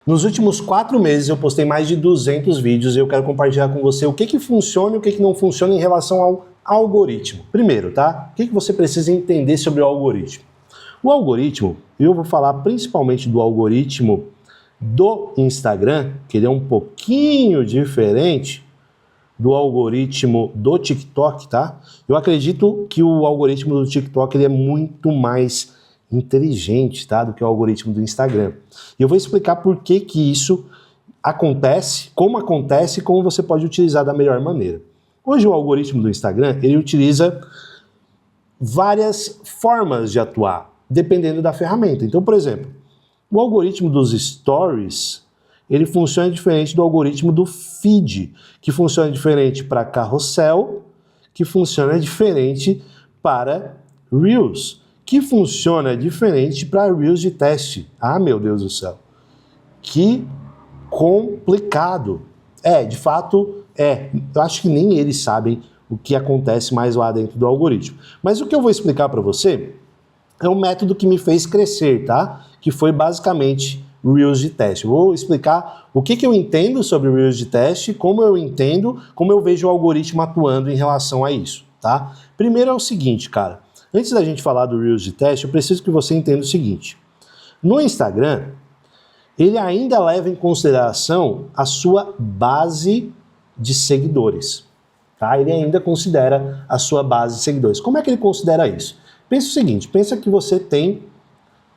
Nos últimos 4 meses eu postei mais de 200 vídeos e eu quero compartilhar com você o que funciona e o que não funciona em relação ao algoritmo. Primeiro, tá? O que você precisa entender sobre o algoritmo? O algoritmo, eu vou falar principalmente do algoritmo do Instagram, que ele é um pouquinho diferente do algoritmo do TikTok, tá? Eu acredito que o algoritmo do TikTok ele é muito mais inteligente, tá, do que o algoritmo do Instagram. E eu vou explicar por que isso acontece, e como você pode utilizar da melhor maneira. Hoje o algoritmo do Instagram, ele utiliza várias formas de atuar, dependendo da ferramenta. Então, por exemplo, o algoritmo dos Stories, ele funciona diferente do algoritmo do Feed, que funciona diferente para carrossel, que funciona diferente para Reels, que funciona diferente para Reels de teste. Ah, meu Deus do céu. Que complicado. De fato, eu acho que nem eles sabem o que acontece mais lá dentro do algoritmo. Mas o que eu vou explicar para você é um método que me fez crescer, tá? Que foi basicamente Reels de teste. Eu vou explicar o que eu entendo sobre Reels de teste, como eu vejo o algoritmo atuando em relação a isso, tá? Primeiro é o seguinte, cara. Antes da gente falar do Reels de teste, eu preciso que você entenda o seguinte. No Instagram, ele ainda leva em consideração a sua base de seguidores, tá? Ele ainda considera a sua base de seguidores. Como é que ele considera isso? Pensa o seguinte, pensa que você tem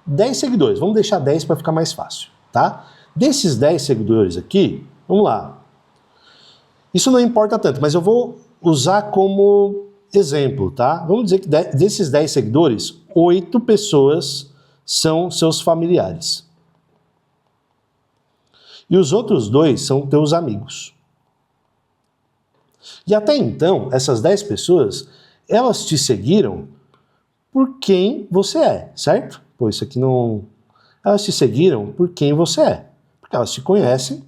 10 seguidores, vamos deixar 10 para ficar mais fácil, tá? Desses 10 seguidores aqui, vamos lá. Isso não importa tanto, mas eu vou usar como exemplo, tá? Vamos dizer que desses 10 seguidores, 8 pessoas são seus familiares. E os outros 2 são teus amigos. E até então, essas 10 pessoas, elas te seguiram por quem você é, certo? Pô, isso aqui não... Elas te seguiram por quem você é. Porque elas te conhecem.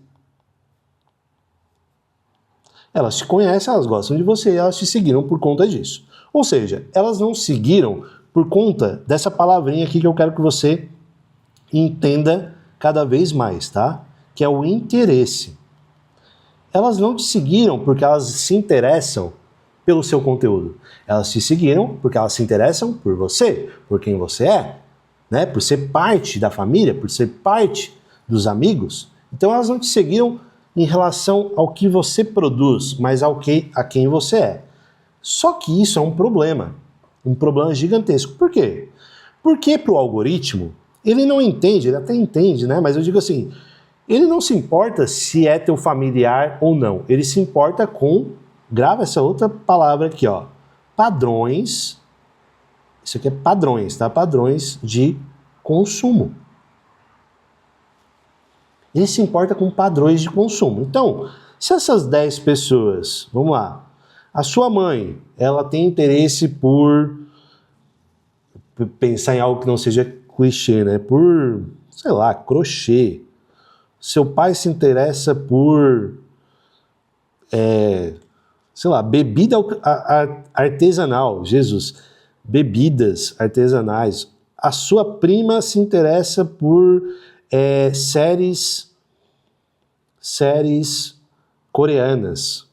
Elas te conhecem, elas gostam de você e elas te seguiram por conta disso. Ou seja, elas não seguiram por conta dessa palavrinha aqui que eu quero que você entenda cada vez mais, tá? Que é o interesse. Elas não te seguiram porque elas se interessam pelo seu conteúdo. Elas te seguiram porque elas se interessam por você, por quem você é, né? Por ser parte da família, por ser parte dos amigos. Então elas não te seguiram em relação ao que você produz, mas a quem você é. Só que isso é um problema gigantesco. Por quê? Porque para o algoritmo, ele não entende, ele até entende, né? Mas eu digo assim, ele não se importa se é teu familiar ou não. Ele se importa com, grava essa outra palavra aqui, ó, padrões. Isso aqui é padrões, tá? Padrões de consumo. Ele se importa com padrões de consumo. Então, se essas 10 pessoas, vamos lá, a sua mãe, ela tem interesse por pensar em algo que não seja clichê, né? Por, sei lá, crochê. Seu pai se interessa por, sei lá, bebida artesanal, Jesus, bebidas artesanais. A sua prima se interessa por séries coreanas.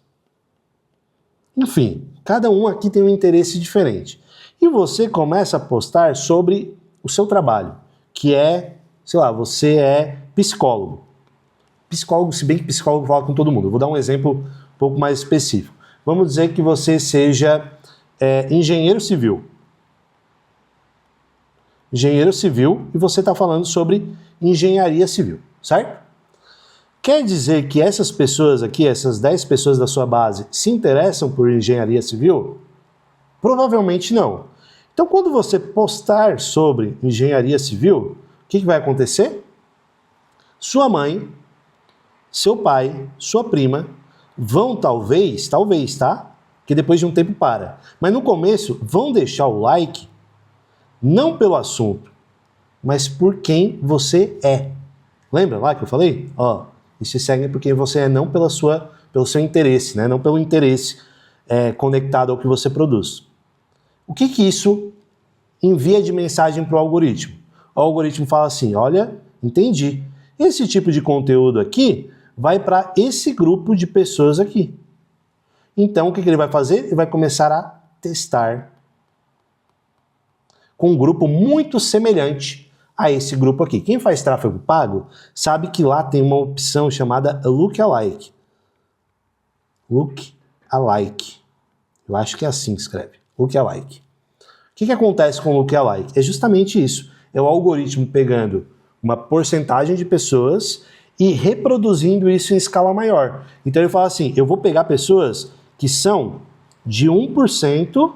Enfim, cada um aqui tem um interesse diferente. E você começa a postar sobre o seu trabalho, que é, sei lá, você é psicólogo. Psicólogo, se bem que psicólogo fala com todo mundo. Eu vou dar um exemplo um pouco mais específico. Vamos dizer que você seja engenheiro civil. Engenheiro civil e você está falando sobre engenharia civil, certo? Quer dizer que essas pessoas aqui, essas 10 pessoas da sua base, se interessam por engenharia civil? Provavelmente não. Então, quando você postar sobre engenharia civil, o que vai acontecer? Sua mãe, seu pai, sua prima, vão talvez, tá? Que depois de um tempo para. Mas no começo, vão deixar o like, não pelo assunto, mas por quem você é. Lembra lá que eu falei? Ó, e se segue por quem você é, não pelo seu interesse, né? Não pelo interesse conectado ao que você produz. O que isso envia de mensagem para o algoritmo? O algoritmo fala assim, olha, entendi. Esse tipo de conteúdo aqui vai para esse grupo de pessoas aqui. Então, o que ele vai fazer? Ele vai começar a testar com um grupo muito semelhante a esse grupo aqui. Quem faz tráfego pago sabe que lá tem uma opção chamada Lookalike. Lookalike. Eu acho que é assim que escreve. Lookalike. O que acontece com o Lookalike? É justamente isso. É o algoritmo pegando uma porcentagem de pessoas e reproduzindo isso em escala maior. Então ele fala assim, eu vou pegar pessoas que são de 1%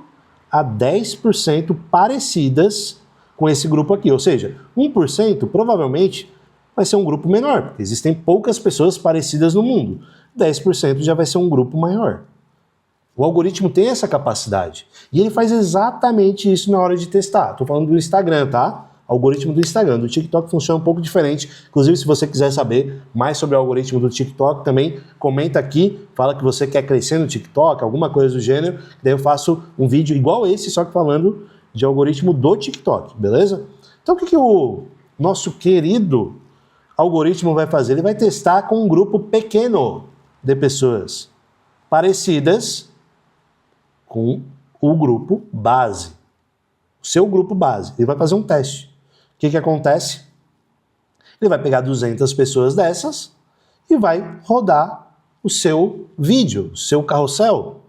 a 10% parecidas com esse grupo aqui. Ou seja, 1% provavelmente vai ser um grupo menor, porque existem poucas pessoas parecidas no mundo. 10% já vai ser um grupo maior. O algoritmo tem essa capacidade. E ele faz exatamente isso na hora de testar. Estou falando do Instagram, tá? Algoritmo do Instagram. Do TikTok funciona um pouco diferente. Inclusive, se você quiser saber mais sobre o algoritmo do TikTok, também comenta aqui, fala que você quer crescer no TikTok, alguma coisa do gênero. Daí eu faço um vídeo igual esse, só que falando de algoritmo do TikTok, beleza? Então o que o nosso querido algoritmo vai fazer? Ele vai testar com um grupo pequeno de pessoas parecidas com o grupo base. O seu grupo base. Ele vai fazer um teste. O que acontece? Ele vai pegar 200 pessoas dessas e vai rodar o seu vídeo, o seu carrossel.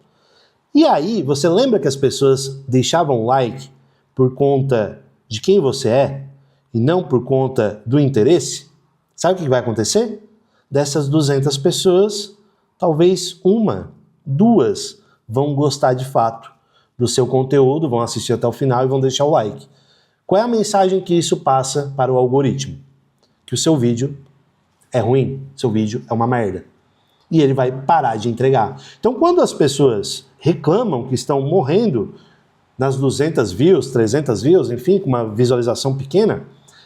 E aí, você lembra que as pessoas deixavam like por conta de quem você é e não por conta do interesse? Sabe o que vai acontecer? Dessas 200 pessoas, talvez uma, duas vão gostar de fato do seu conteúdo, vão assistir até o final e vão deixar o like. Qual é a mensagem que isso passa para o algoritmo? Que o seu vídeo é ruim, seu vídeo é uma merda. E ele vai parar de entregar. Então, quando as pessoas reclamam que estão morrendo nas 200 views, 300 views, enfim, com uma visualização pequena,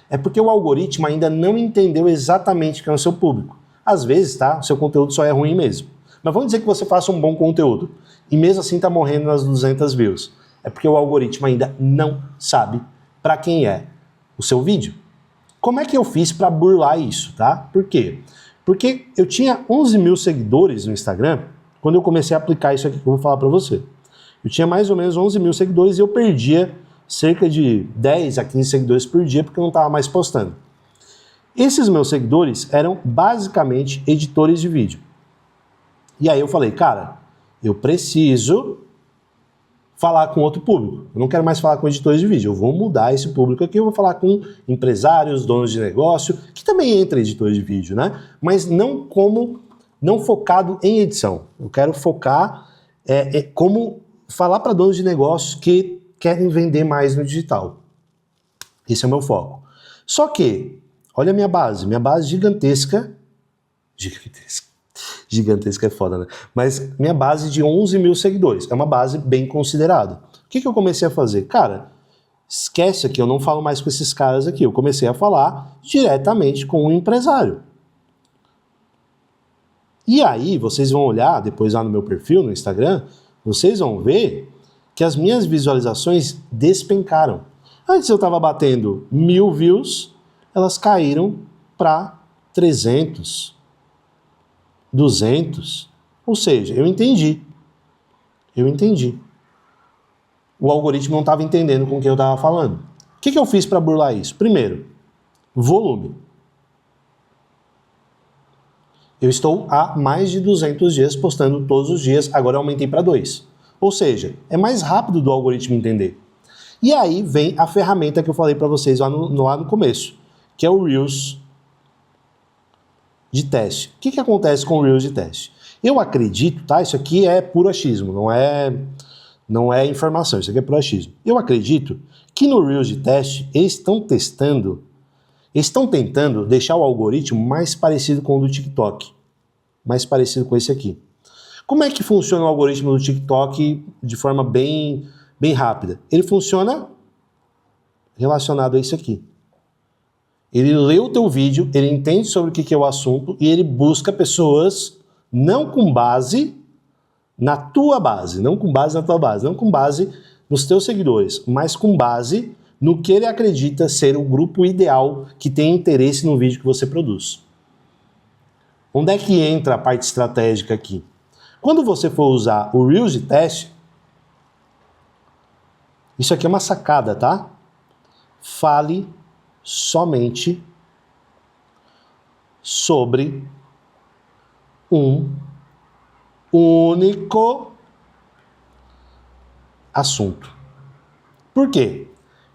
é porque o algoritmo ainda não entendeu exatamente quem é o seu público. Às vezes, tá? O seu conteúdo só é ruim mesmo. Mas vamos dizer que você faça um bom conteúdo e mesmo assim está morrendo nas 200 views. É porque o algoritmo ainda não sabe para quem é o seu vídeo. Como é que eu fiz para burlar isso, tá? Por quê? Porque eu tinha 11 mil seguidores no Instagram quando eu comecei a aplicar isso aqui que eu vou falar para você. Eu tinha mais ou menos 11 mil seguidores e eu perdia cerca de 10 a 15 seguidores por dia porque eu não estava mais postando. Esses meus seguidores eram basicamente editores de vídeo. E aí eu falei, cara, eu preciso falar com outro público. Eu não quero mais falar com editores de vídeo. Eu vou mudar esse público aqui, eu vou falar com empresários, donos de negócio, que também entra editores de vídeo, né? Mas não focado em edição. Eu quero focar como falar para donos de negócios que querem vender mais no digital. Esse é o meu foco. Só que, olha a minha base gigantesca. Gigantesca é foda, né? Mas minha base de 11 mil seguidores. É uma base bem considerada. O que eu comecei a fazer? Cara, esquece aqui, eu não falo mais com esses caras aqui. Eu comecei a falar diretamente com um empresário. E aí, vocês vão olhar, depois lá no meu perfil, no Instagram, vocês vão ver que as minhas visualizações despencaram. Antes eu estava batendo 1000 views, elas caíram para 300, 200, ou seja, eu entendi. O algoritmo não estava entendendo com o que eu estava falando. O que eu fiz para burlar isso? Primeiro, volume. Eu estou há mais de 200 dias postando todos os dias, agora eu aumentei para 2. Ou seja, é mais rápido do algoritmo entender. E aí vem a ferramenta que eu falei para vocês lá no começo, que é o Reels de teste. O que acontece com o Reels de teste? Eu acredito, tá? Isso aqui é puro achismo, não é informação, isso aqui é puro achismo. Eu acredito que no Reels de teste eles estão tentando deixar o algoritmo mais parecido com o do TikTok, mais parecido com esse aqui. Como é que funciona o algoritmo do TikTok de forma bem rápida? Ele funciona relacionado a isso aqui. Ele lê o teu vídeo, ele entende sobre o que é o assunto e ele busca pessoas não com base na tua base, não com base nos teus seguidores, mas com base no que ele acredita ser o grupo ideal que tem interesse no vídeo que você produz. Onde é que entra a parte estratégica aqui? Quando você for usar o Reels de teste, isso aqui é uma sacada, tá? Fale somente sobre um único assunto. Por quê?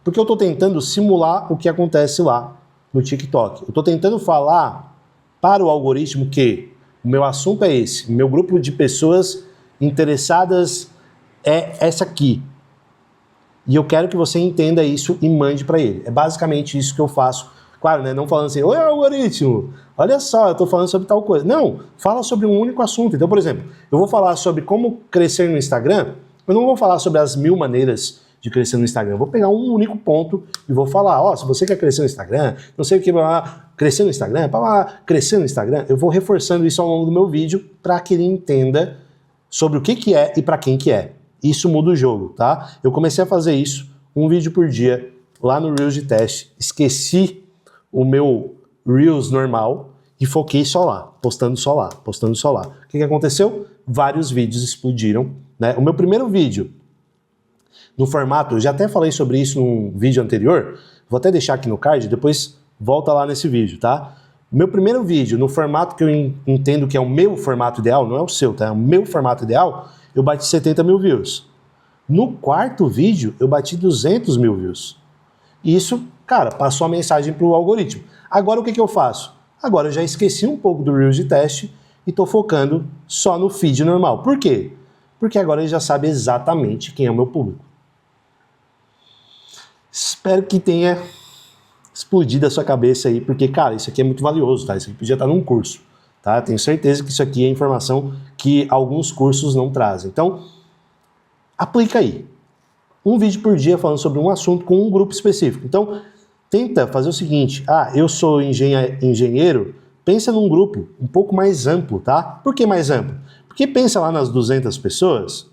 Porque eu estou tentando simular o que acontece lá no TikTok. Eu estou tentando falar para o algoritmo que o meu assunto é esse, meu grupo de pessoas interessadas é essa aqui. E eu quero que você entenda isso e mande para ele. É basicamente isso que eu faço. Claro, né? Não falando assim, oi algoritmo, olha só, eu estou falando sobre tal coisa. Não, fala sobre um único assunto. Então, por exemplo, eu vou falar sobre como crescer no Instagram, eu não vou falar sobre as 1000 maneiras de crescer no Instagram. Eu vou pegar um único ponto e vou falar, ó, se você quer crescer no Instagram, não sei o que, crescer no Instagram, crescer no Instagram, eu vou reforçando isso ao longo do meu vídeo para que ele entenda sobre o que é e para quem que é. Isso muda o jogo, tá? Eu comecei a fazer isso, um vídeo por dia, lá no Reels de teste, esqueci o meu Reels normal e foquei só lá, postando só lá, postando só lá. O que aconteceu? Vários vídeos explodiram, né? O meu primeiro vídeo, no formato, eu já até falei sobre isso num vídeo anterior, vou até deixar aqui no card, depois volta lá nesse vídeo, tá? Meu primeiro vídeo, no formato que eu entendo que é o meu formato ideal, não é o seu, tá? É o meu formato ideal, eu bati 70 mil views. No quarto vídeo, eu bati 200 mil views. Isso, cara, passou a mensagem para o algoritmo. Agora o que eu faço? Agora eu já esqueci um pouco do Reels de teste e estou focando só no feed normal. Por quê? Porque agora ele já sabe exatamente quem é o meu público. Espero que tenha explodido a sua cabeça aí, porque, cara, isso aqui é muito valioso, tá? Isso aqui podia estar num curso, tá? Tenho certeza que isso aqui é informação que alguns cursos não trazem. Então, aplica aí. Um vídeo por dia falando sobre um assunto com um grupo específico. Então, tenta fazer o seguinte, eu sou engenheiro, pensa num grupo um pouco mais amplo, tá? Por que mais amplo? Porque pensa lá nas 200 pessoas,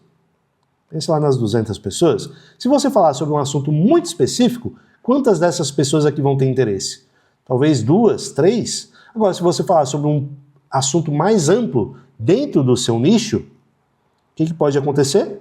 se você falar sobre um assunto muito específico, quantas dessas pessoas aqui vão ter interesse? Talvez 2, 3? Agora, se você falar sobre um assunto mais amplo dentro do seu nicho, o que pode acontecer?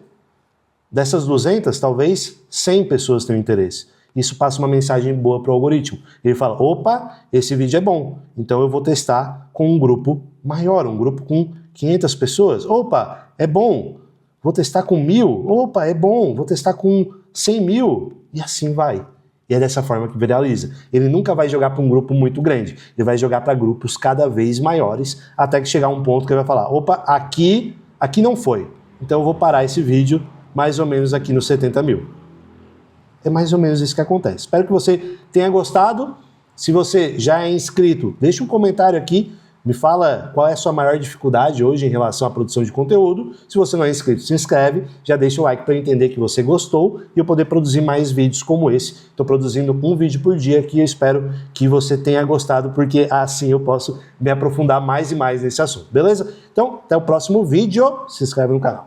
Dessas 200, talvez 100 pessoas tenham interesse. Isso passa uma mensagem boa para o algoritmo. Ele fala, opa, esse vídeo é bom, então eu vou testar com um grupo maior, um grupo com 500 pessoas. Opa, é bom, vou testar com 1000. Opa, é bom, vou testar com 100 mil. E assim vai. E é dessa forma que viraliza. Ele nunca vai jogar para um grupo muito grande. Ele vai jogar para grupos cada vez maiores, até que chegar um ponto que ele vai falar, opa, aqui não foi. Então eu vou parar esse vídeo mais ou menos aqui nos 70 mil. É mais ou menos isso que acontece. Espero que você tenha gostado. Se você já é inscrito, deixa um comentário aqui, me fala qual é a sua maior dificuldade hoje em relação à produção de conteúdo. Se você não é inscrito, se inscreve, já deixa o like para eu entender que você gostou e eu poder produzir mais vídeos como esse. Estou produzindo um vídeo por dia aqui, eu espero que você tenha gostado, porque assim eu posso me aprofundar mais e mais nesse assunto, beleza? Então, até o próximo vídeo, se inscreve no canal.